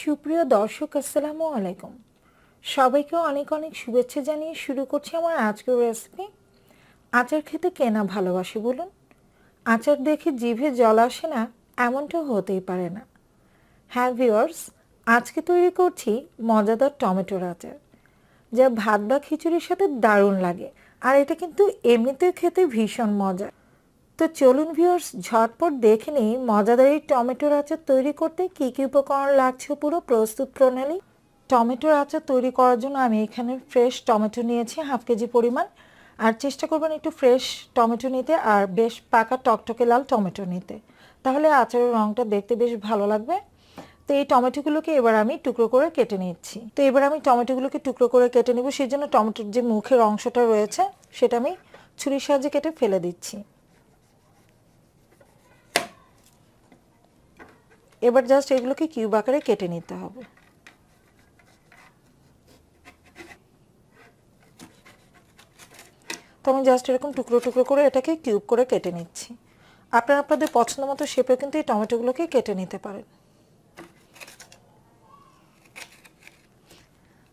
সুপ্রিয় দর্শক আসসালামু আলাইকুম। সবাইকে অনেক অনেক শুভেচ্ছা জানিয়ে শুরু করছি আমার আজকের রেসিপি। আচার খেতে কে না ভালোবাসে বলুন? আচার দেখে জিভে জল আসে না এমনটা হতেই পারে না। হ্যাঁ ভিউয়ার্স, আজকে তৈরি করছি মজাদার টমেটোর আচার, যা ভাত বা খিচুড়ির সাথে দারুণ লাগে। আর এটা কিন্তু এমনিতেও খেতে ভীষণ মজা। তো চলুন ভিউয়ার্স, ঝটপট দেখে নিই মজাদার এই টমেটোর আচার তৈরি করতে কী কী উপকরণ লাগছে, পুরো প্রস্তুত প্রণালী। টমেটোর আচার তৈরি করার জন্য আমি এখানে ফ্রেশ টমেটো নিয়েছি হাফ কেজি পরিমাণ। আর চেষ্টা করবেন একটু ফ্রেশ টমেটো নিতে, আর বেশ পাকা টকটকে লাল টমেটো নিতে, তাহলে আচারের রঙটা দেখতে বেশ ভালো লাগবে। তো এই টমেটোগুলোকে এবার আমি টুকরো করে কেটে নিচ্ছি। তো এবার আমি টমেটোগুলোকে টুকরো করে কেটে নেব। সেই জন্য টমেটোর যে মুখের অংশটা রয়েছে সেটা আমি ছুরির সাহায্যে কেটে ফেলে দিচ্ছি। এবার জাস্ট এগুলোকে কিউব আকারে কেটে নিতে হবে। তো আমি জাস্ট এরকম টুকরো টুকরো করে এটাকে কিউব করে কেটে নিচ্ছি। আপনারা আপনাদের পছন্দ মতো শেপে কিন্তু এই টমেটোগুলোকে কেটে নিতে পারেন।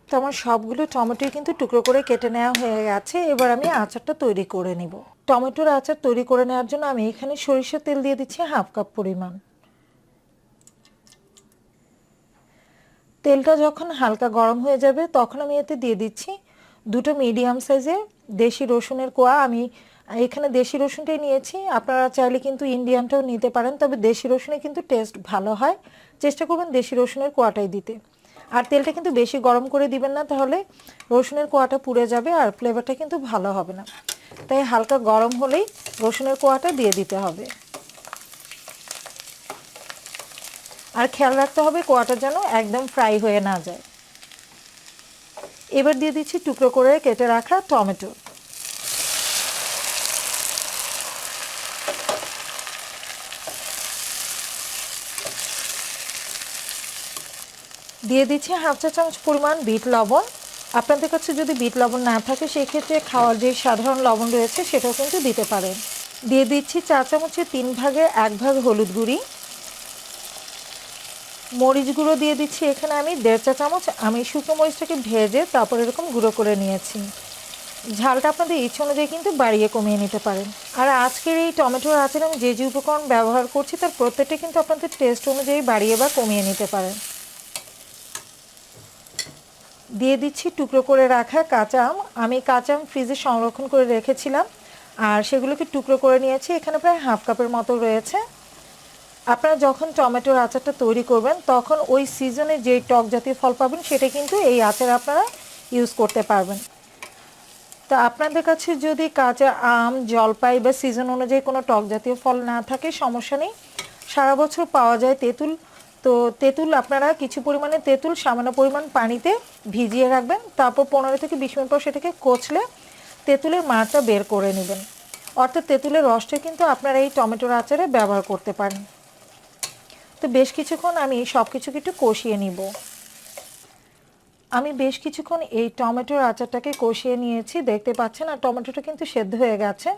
তো আমার সবগুলো টমেটোই কিন্তু টুকরো করে কেটে নেওয়া হয়ে গেছে। এবার আমি আচারটা তৈরি করে নিব। টমেটোর আচার তৈরি করে নেওয়ার জন্য আমি এখানে সরিষার তেল দিয়ে দিচ্ছি হাফ কাপ পরিমাণ। তেলটা যখন হালকা গরম হয়ে যাবে তখন আমি এতে দিয়ে দিচ্ছি দুটো মিডিয়াম সাইজের দেশি রসুনের কোয়া। আমি এখানে দেশি রসুনটাই নিয়েছি, আপনারা চাইলে কিন্তু ইন্ডিয়ানটাও নিতে পারেন, তবে দেশি রসুনে কিন্তু টেস্ট ভালো হয়। চেষ্টা করবেন দেশি রসুনের কোয়াটাই দিতে। আর তেলটা কিন্তু বেশি গরম করে দিবেন না, তাহলে রসুনের কোয়াটা পুড়ে যাবে আর ফ্লেভারটা কিন্তু ভালো হবে না। তাই হালকা গরম হলেই রসুনের কোয়াটা দিয়ে দিতে হবে। আর খেয়াল রাখতে হবে কোয়াটা যেন একদম ফ্রাই হয়ে না যায়। এবার দিয়ে দিচ্ছি টুকরো করে কেটে রাখা টমেটো। দিয়ে দিচ্ছি হাফ চা চামচ পরিমাণ বিট লবণ। আপনাদের কাছে যদি বিট লবণ না থাকে সেক্ষেত্রে খাওয়ার যে সাধারণ লবণ রয়েছে সেটাও কিন্তু দিতে পারেন। দিয়ে দিচ্ছি চা চামচের 3 ভাগের 1 ভাগ হলুদ গুঁড়ি। মরিচ গুঁড়ো দিয়ে দিচ্ছি এখানে আমি 1.5 চা চামচ। আমি শুকনো মরিচটাকে ভেজে তারপর এরকম গুঁড়ো করে নিয়েছি। ঝালটা আপনাদের ইচ্ছে অনুযায়ী কিন্তু বাড়িয়ে কমিয়ে নিতে পারেন। আর আজকের এই টমেটোর আচারে আমি যে যে উপকরণ ব্যবহার করছি তার প্রত্যেকটা কিন্তু আপনাদের টেস্ট অনুযায়ী বাড়িয়ে বা কমিয়ে নিতে পারেন। দিয়ে দিচ্ছি টুকরো করে রাখা কাঁচা আম। আমি কাঁচা আম ফ্রিজে সংরক্ষণ করে রেখেছিলাম আর সেগুলোকে টুকরো করে নিয়েছি। এখানে প্রায় হাফ কাপের মতো রয়েছে। আপনারা যখন টমেটোর আচারটা তৈরি করবেন তখন ওই সিজনে যেই টক জাতীয় ফল পাবেন সেটা কিন্তু এই আচারে আপনারা ইউজ করতে পারবেন। তো আপনাদের কাছে যদি কাঁচা আম, জলপাই বা সিজন অনুযায়ী কোনো টক জাতীয় ফল না থাকে সমস্যা নেই, সারা বছর পাওয়া যায় তেঁতুল। তো তেঁতুল আপনারা কিছু পরিমাণে তেঁতুল সামান্য পরিমাণ পানিতে ভিজিয়ে রাখবেন, তারপর 15 থেকে 20 মিনিট পর সেটাকে কচলে তেঁতুলের মাড়টা বের করে নেবেন। অর্থাৎ তেঁতুলের রসটা কিন্তু আপনারা এই টমেটোর আচারে ব্যবহার করতে পারেন। তো বেশ কিছুক্ষণ আমি সব কিছুকে একটু কষিয়ে নিব। আমি বেশ কিছুক্ষণ এই টমেটোর আচারটাকে কষিয়ে নিয়েছি, দেখতে পাচ্ছেন। আর টমেটোটা কিন্তু সেদ্ধ হয়ে গেছে।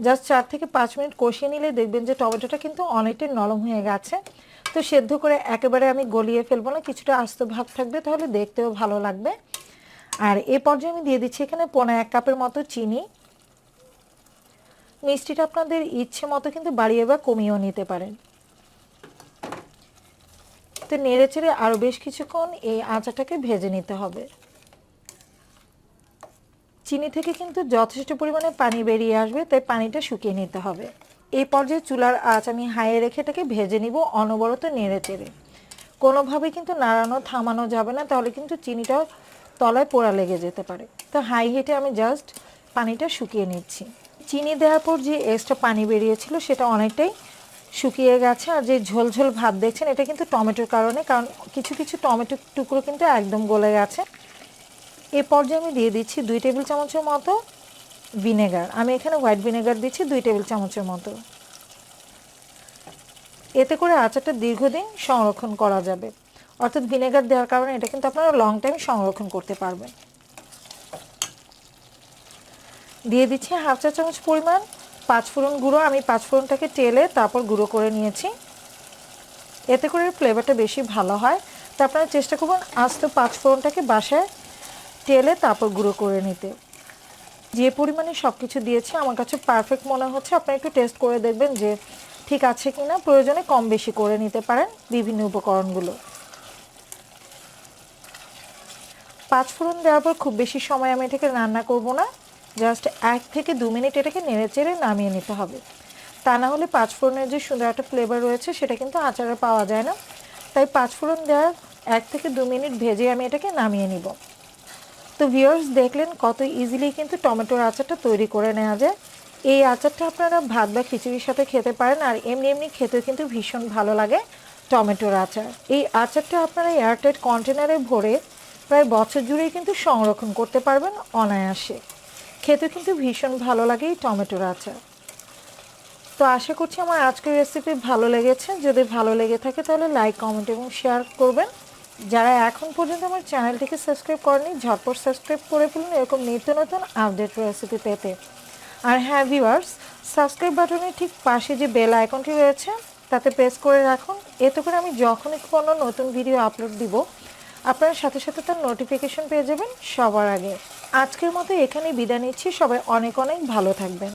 জাস্ট 4 থেকে 5 মিনিট কষিয়ে নিলে দেখবেন যে টমেটোটা কিন্তু অনেকটাই নরম হয়ে গেছে। তো সেদ্ধ করে একেবারে আমি গলিয়ে ফেলবো না, কিছুটা আস্ত ভাব থাকবে, তাহলে দেখতেও ভালো লাগবে। আর এই পর্যায়ে আমি দিয়ে দিচ্ছি এখানে 1 কাপের মতো চিনি। মিষ্টিটা আপনাদের ইচ্ছে মতো কিন্তু বাড়িয়ে বা কমিয়েও নিতে পারেন। তো নেড়ে চেড়ে আরও বেশ কিছুক্ষণ এই আচারটাকে ভেজে নিতে হবে। চিনি থেকে কিন্তু যথেষ্ট পরিমাণে পানি বেরিয়ে আসবে, তাই পানিটা শুকিয়ে নিতে হবে। এই পর্যায়ে চুলার আঁচ আমি হাইয়ে রেখে এটাকে ভেজে নিব, অনবরত নেড়ে চেড়ে। কোনোভাবে কিন্তু নাড়ানো থামানো যাবে না, তাহলে কিন্তু চিনিটাও তলায় পোড়া লেগে যেতে পারে। তো হাই হিটে আমি জাস্ট পানিটা শুকিয়ে নিচ্ছি। চিনি দেওয়ার পর যে এক্সট্রা পানি বেরিয়েছিল সেটা অনেকটাই শুকিয়ে গেছে। আর যে ঝোলঝোল ভাব দেখছেন এটা কিন্তু টমেটোর কারণে, কারণ কিছু কিছু টমেটোর টুকরো কিন্তু একদম গলে গেছে। এ পর্যায়ে আমি দিয়ে দিচ্ছি 2 টেবিল চামচের মতো ভিনেগার। আমি এখানে হোয়াইট ভিনেগার দিচ্ছি 2 টেবিল চামচের মতো। এতে করে আচারটা দীর্ঘদিন সংরক্ষণ করা যাবে। অর্থাৎ ভিনেগার দেওয়ার কারণে এটা কিন্তু আপনারা লং টাইম সংরক্ষণ করতে পারবেন। দিয়ে দিচ্ছি হাফ চা চামচ পরিমাণ পাঁচফোড়ন গুঁড়ো। আমি পাঁচফোড়নটাকে তেলে তারপর গুঁড়ো করে নিয়েছি, এতে করে ফ্লেভারটা বেশি ভালো হয়। তো আপনারা চেষ্টা করবেন আস্ত পাঁচফোড়নটাকে বাসায় তেলে তারপর গুঁড়ো করে নিতে। যে পরিমাণে সব কিছু দিয়েছি আমার কাছে পারফেক্ট মনে হচ্ছে। আপনারা একটু টেস্ট করে দেখবেন যে ঠিক আছে কিনা, প্রয়োজনে কম বেশি করে নিতে পারেন বিভিন্ন উপকরণগুলো। পাঁচফোড়ন দেওয়ার পর খুব বেশি সময় আমি এটাকে রান্না করব না, জাস্ট 1 থেকে 2 মিনিট এটাকে নেড়ে চেড়ে নামিয়ে নিতে হবে। তা না হলে পাঁচফোড়নের যে সুন্দর একটা ফ্লেভার রয়েছে সেটা কিন্তু আচারে পাওয়া যায় না। তাই পাঁচফোড়ন দেওয়ার 1 থেকে 2 মিনিট ভেজে আমি এটাকে নামিয়ে নিব। তো ভিউয়ার্স, দেখলেন কত ইজিলি কিন্তু টমেটোর আচারটা তৈরি করে নেওয়া যায়। এই আচারটা আপনারা ভাত বা খিচুড়ির সাথে খেতে পারেন, আর এমনি এমনি খেতেও কিন্তু ভীষণ ভালো লাগে টমেটোর আচার। এই আচারটা আপনারা এয়ারটাইট কন্টেনারে ভরে প্রায় বছর জুড়েই কিন্তু সংরক্ষণ করতে পারবেন অনায়াসে। খেতে কিন্তু ভীষণ ভালো লাগে এই টমেটোর আচার। তো আশা করছি আমার আজকের রেসিপি ভালো লেগেছে। যদি ভালো লেগে থাকে তাহলে লাইক, কমেন্ট এবং শেয়ার করবেন। যারা এখন পর্যন্ত আমার চ্যানেলটিকে সাবস্ক্রাইব করেনি ঝটপট সাবস্ক্রাইব করে ফেলুন এরকম নিত্য নতুন আপডেট রেসিপি পেতে। আর হ্যাঁ ভিউয়ার্স, সাবস্ক্রাইব বাটনের ঠিক পাশে যে বেল আইকনটি রয়েছে তাতে প্রেস করে রাখুন। এতে করে আমি যখনই কোনো নতুন ভিডিও আপলোড দিব আপনারা সাথে সাথে তার নোটিফিকেশন পেয়ে যাবেন সবার আগে। আজকের মতো এখানেই বিদায় নিচ্ছি। সবাই অনেক অনেক ভালো থাকবেন।